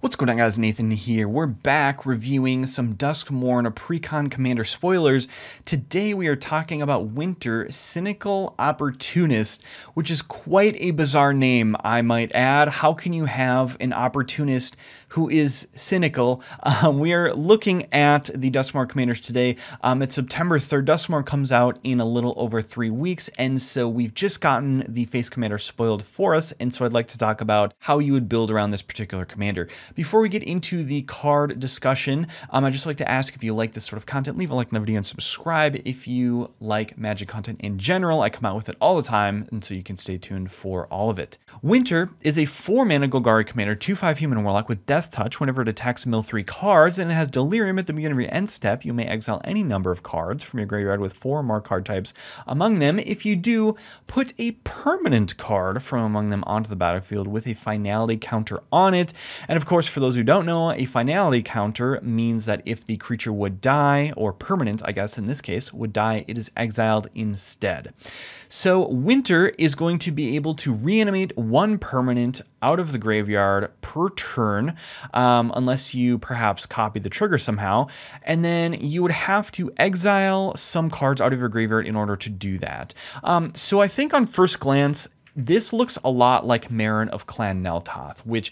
What's going on, guys? Nathan here. We're back reviewing some Duskmourn Precon Commander spoilers. Today we are talking about Winter Cynical Opportunist, which is quite a bizarre name, I might add. How can you have an opportunist who is cynical? We are looking at the Duskmourn Commanders today. It's September 3rd. Duskmourn comes out in a little over 3 weeks, and so we've just gotten the face commander spoiled for us, and so I'd like to talk about how you would build around this particular commander. Before we get into the card discussion, I'd just like to ask if you like this sort of content, leave a like on the video and subscribe if you like Magic content in general. I come out with it all the time, and so you can stay tuned for all of it. Winter is a 4-mana Golgari commander, 2/5 human warlock with Death Touch. Whenever it attacks, mill 3 cards, and it has delirium at the beginning of your end step. You may exile any number of cards from your graveyard with 4 or more card types among them. If you do, put a permanent card from among them onto the battlefield with a finality counter on it. And of course, for those who don't know, a finality counter means that if the creature would die, or permanent, I guess in this case, would die, it is exiled instead. So Winter is going to be able to reanimate 1 permanent out of the graveyard per turn, unless you perhaps copy the trigger somehow, and then you would have to exile some cards out of your graveyard in order to do that. So I think on first glance, this looks a lot like Marin of Clan Neltoth, which,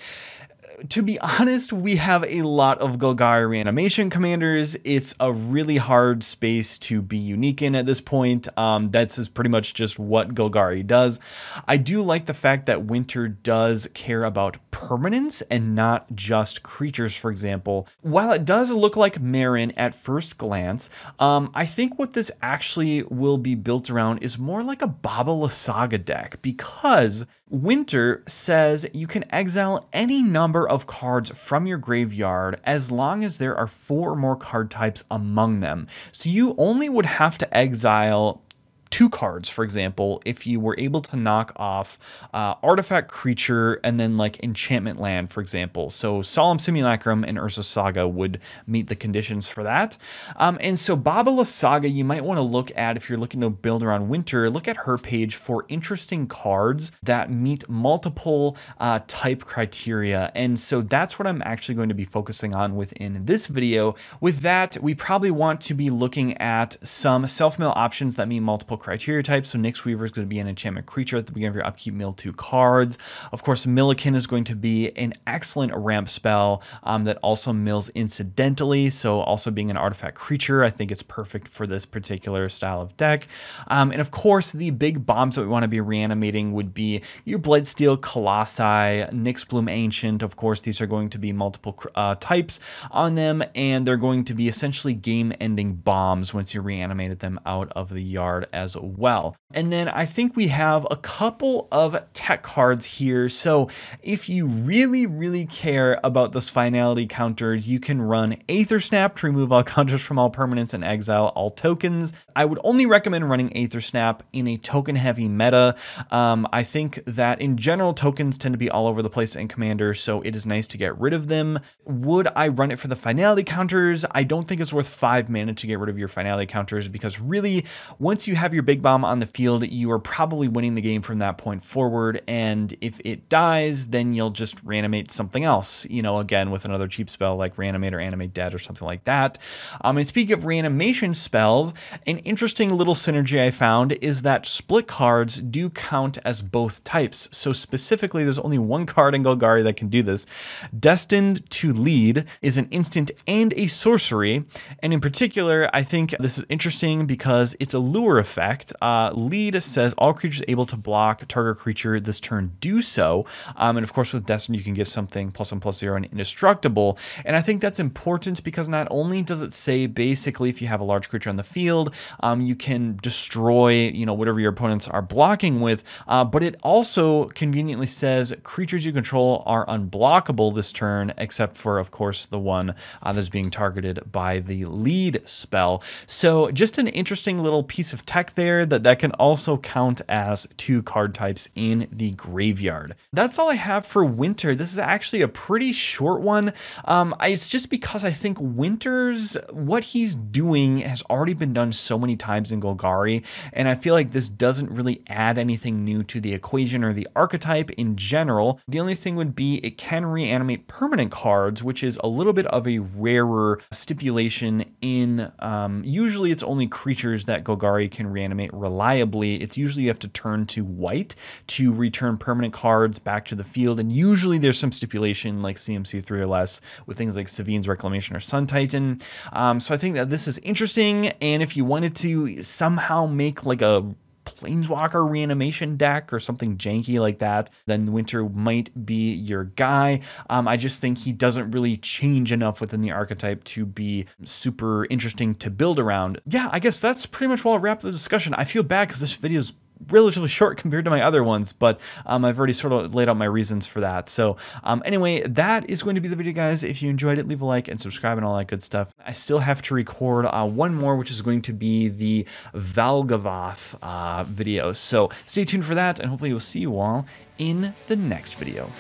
to be honest, we have a lot of Golgari reanimation commanders. It's a really hard space to be unique in at this point. That's pretty much just what Golgari does. I do like the fact that Winter does care about permanence and not just creatures, for example. While it does look like Marin at first glance, I think what this actually will be built around is more like a Baba Lysaga deck, because Winter says you can exile any number of cards from your graveyard as long as there are 4 or more card types among them. So you only would have to exile 2 cards, for example, if you were able to knock off artifact, creature, and then like enchantment land, for example. So Solemn Simulacrum and Urza's Saga would meet the conditions for that. And so Baba Lysaga, you might want to look at, if you're looking to build around Winter, look at her page for interesting cards that meet multiple type criteria. And so that's what I'm actually going to be focusing on within this video. With that, we probably want to be looking at some self-mill options that meet multiple criteria types. So Nyx Weaver is going to be an enchantment creature at the beginning of your upkeep, mill 2 cards. Of course, Millikin is going to be an excellent ramp spell that also mills incidentally. So also being an artifact creature, I think it's perfect for this particular style of deck. And of course, the big bombs that we want to be reanimating would be your Blightsteel, Colossi, Nyxbloom Ancient. Of course, these are going to be multiple types on them, and they're going to be essentially game-ending bombs once you reanimated them out of the yard as well. And then I think we have a couple of tech cards here. So if you really care about those finality counters, you can run Aether Snap to remove all counters from all permanents and exile all tokens. I would only recommend running Aether Snap in a token heavy meta. I think that in general, tokens tend to be all over the place in Commander, so it is nice to get rid of them. Would I run it for the finality counters? I don't think it's worth 5 mana to get rid of your finality counters, because really, once you have your big bomb on the field, you are probably winning the game from that point forward. And if it dies, then you'll just reanimate something else, you know, again, with another cheap spell like Reanimate or Animate Dead or something like that. And speaking of reanimation spells, an interesting little synergy I found is that split cards do count as both types. So specifically, there's only 1 card in Golgari that can do this. Destined to Lead is an instant and a sorcery. And in particular, I think this is interesting because it's a lure effect. Lead says all creatures able to block target creature this turn do so. And of course, with Destined, you can give something +1/+0 and indestructible. And I think that's important because not only does it say basically if you have a large creature on the field, you can destroy, you know, whatever your opponents are blocking with, but it also conveniently says creatures you control are unblockable this turn, except for, of course, the one that's being targeted by the lead spell. So just an interesting little piece of tech back there, that can also count as 2 card types in the graveyard. That's all I have for Winter. This is actually a pretty short one. It's just because I think Winter's, what he's doing has already been done so many times in Golgari, and I feel like this doesn't really add anything new to the equation or the archetype in general. The only thing would be it can reanimate permanent cards, which is a little bit of a rarer stipulation in, usually it's only creatures that Golgari can reanimate reliably. It's usually you have to turn to white to return permanent cards back to the field, and usually there's some stipulation like CMC 3 or less with things like Savine's Reclamation or Sun Titan. So I think that this is interesting, and if you wanted to somehow make like a Planeswalker reanimation deck or something janky like that, then Winter might be your guy. I just think he doesn't really change enough within the archetype to be super interesting to build around. Yeah, I guess that's pretty much where I'll wrap the discussion. I feel bad because this video is relatively short compared to my other ones, but I've already sort of laid out my reasons for that. So anyway, that is going to be the video, guys. If you enjoyed it, leave a like and subscribe and all that good stuff. I still have to record one more, which is going to be the Valgavoth video. So stay tuned for that, and hopefully we'll see you all in the next video.